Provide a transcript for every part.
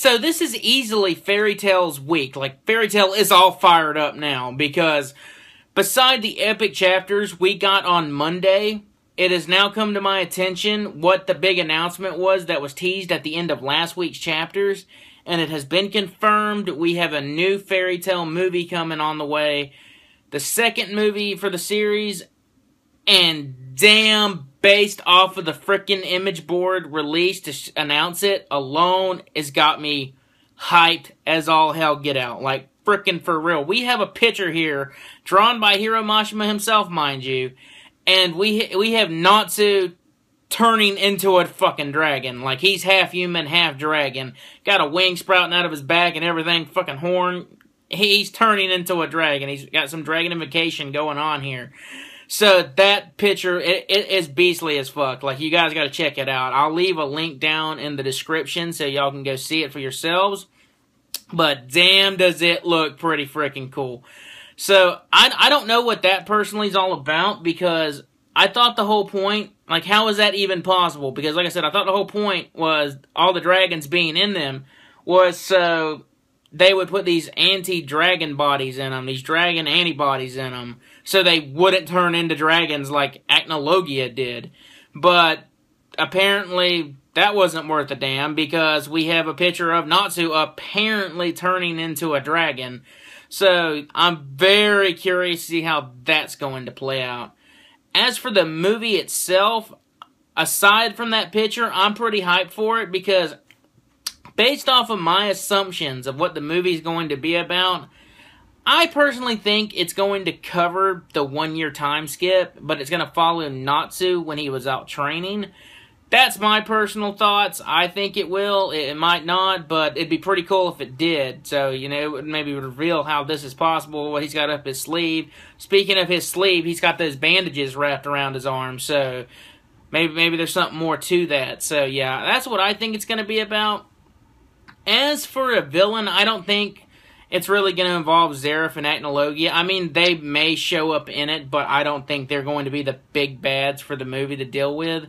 So this is easily Fairy Tail's week. Like, Fairy Tail is all fired up now because beside the epic chapters we got on Monday, it has now come to my attention what the big announcement was that was teased at the end of last week's chapters. And it has been confirmed. We have a new Fairy Tail movie coming on the way. The second movie for the series. And damn, based off of the frickin' image board released to announce it alone, has got me hyped as all hell get out. Like, frickin' for real. We have a picture here, drawn by Hiro Mashima himself, mind you. And we have Natsu turning into a fucking dragon. Like, he's half human, half dragon. Got a wing sprouting out of his back and everything, fucking horn. He's turning into a dragon. He's got some dragonification going on here. So, that picture, it is beastly as fuck. Like, you guys gotta check it out. I'll leave a link down in the description so y'all can go see it for yourselves. But, damn, does it look pretty freaking cool. So, I don't know what that personally is all about, because I thought the whole point, like, how is that even possible? Because, like I said, I thought the whole point was all the dragons being in them was so they would put these anti-dragon bodies in them, these dragon antibodies in them, so they wouldn't turn into dragons like Acnologia did. But apparently that wasn't worth a damn, because we have a picture of Natsu apparently turning into a dragon. So I'm very curious to see how that's going to play out. As for the movie itself, aside from that picture, I'm pretty hyped for it, because based off of my assumptions of what the movie is going to be about, I personally think it's going to cover the 1-year time skip, but it's going to follow Natsu when he was out training. That's my personal thoughts. I think it will. It might not, but it'd be pretty cool if it did. So, you know, it would maybe reveal how this is possible, what he's got up his sleeve. Speaking of his sleeve, he's got those bandages wrapped around his arm, so maybe there's something more to that. So, yeah, that's what I think it's going to be about. As for a villain, I don't think it's really going to involve Zeref and Acnologia. I mean, they may show up in it, but I don't think they're going to be the big bads for the movie to deal with.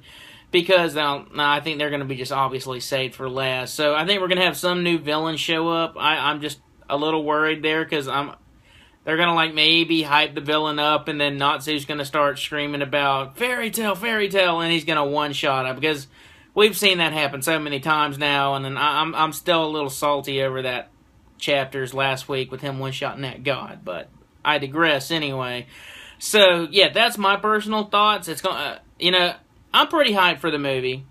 Because I think they're going to be just obviously saved for last. So I think we're going to have some new villains show up. I'm just a little worried there, because they're going to like maybe hype the villain up, and then Natsu's going to start screaming about Fairy Tail, and he's going to one-shot it. Because we've seen that happen so many times now, and then I'm still a little salty over that chapters last week with him one-shotting that god. But I digress anyway. So yeah, that's my personal thoughts. It's going to, I'm pretty hyped for the movie.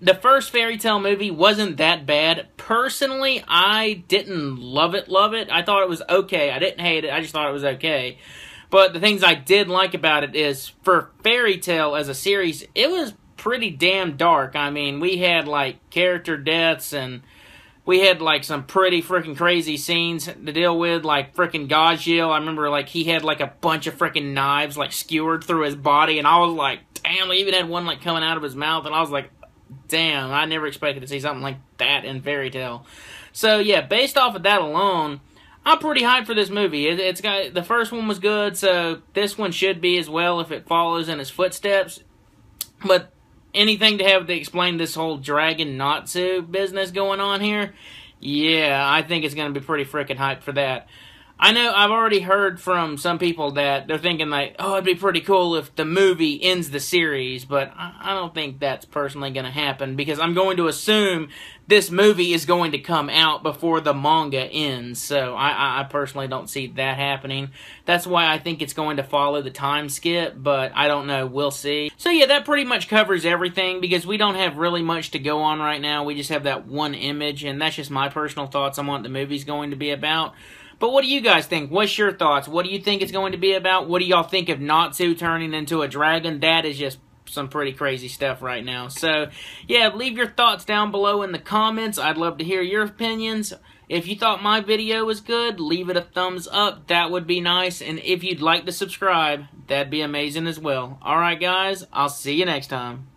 The first Fairy Tail movie wasn't that bad. Personally, I didn't love it. I thought it was okay. I didn't hate it. I just thought it was okay. But the things I did like about it is, for Fairy Tail as a series, it was pretty damn dark. I mean, we had, like, character deaths, and we had, like, some pretty freaking crazy scenes to deal with, like freaking Gajil. I remember, like, he had, like, a bunch of freaking knives, like, skewered through his body, and I was like, damn, he even had one, like, coming out of his mouth, and I was like, damn, I never expected to see something like that in Fairy Tail. So, yeah, based off of that alone, I'm pretty hyped for this movie. It's got, the first one was good, so this one should be as well if it follows in his footsteps. But anything to have to explain this whole Dragon Natsu business going on here, yeah, I think it's going to be pretty freaking hyped for that. I know I've already heard from some people that they're thinking like, oh, it'd be pretty cool if the movie ends the series, but I don't think that's personally going to happen, because I'm going to assume this movie is going to come out before the manga ends, so I personally don't see that happening. That's why I think it's going to follow the time skip, but I don't know, we'll see. So yeah, that pretty much covers everything, because we don't have really much to go on right now. We just have that one image, and that's just my personal thoughts on what the movie's going to be about. But what do you guys think? What's your thoughts? What do you think it's going to be about? What do y'all think of Natsu turning into a dragon? That is just some pretty crazy stuff right now. So, yeah, leave your thoughts down below in the comments. I'd love to hear your opinions. If you thought my video was good, leave it a thumbs up. That would be nice. And if you'd like to subscribe, that'd be amazing as well. Alright, guys, I'll see you next time.